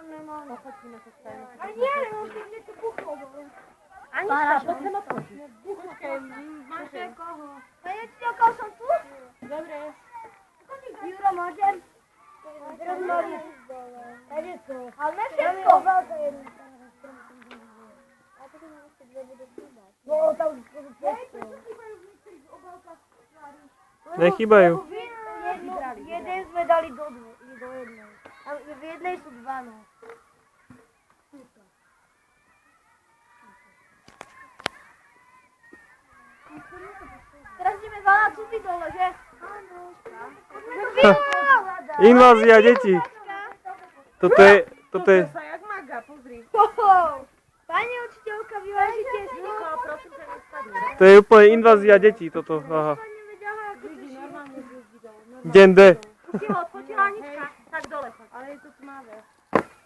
nemám. Pochodíme sa stavíme. Ale nie, on si mne to buchlo. Ani sa, poď sem odfotiť. Počkaj, máš koho? A ja ti ďakal som tu? Dobre. Juro, môžem? Rozmali. Tady to. Ale ne všetko. No, tam Nechybajú. Jeden sme dali do jednej. A v jednej sú dva, no. Teraz ideme za nácupy dole, že? Áno. Invázia detí. Toto je... sa jak maga, pozri. Pani učiteľka, vyvážite Niko, prosím ťa, nespadni. To je úplne invázia detí, toto. Aha. Normálne zjezdí dole. Deň D. Už si ho odfotila Anička, tak dole choď. ale je to tmavé.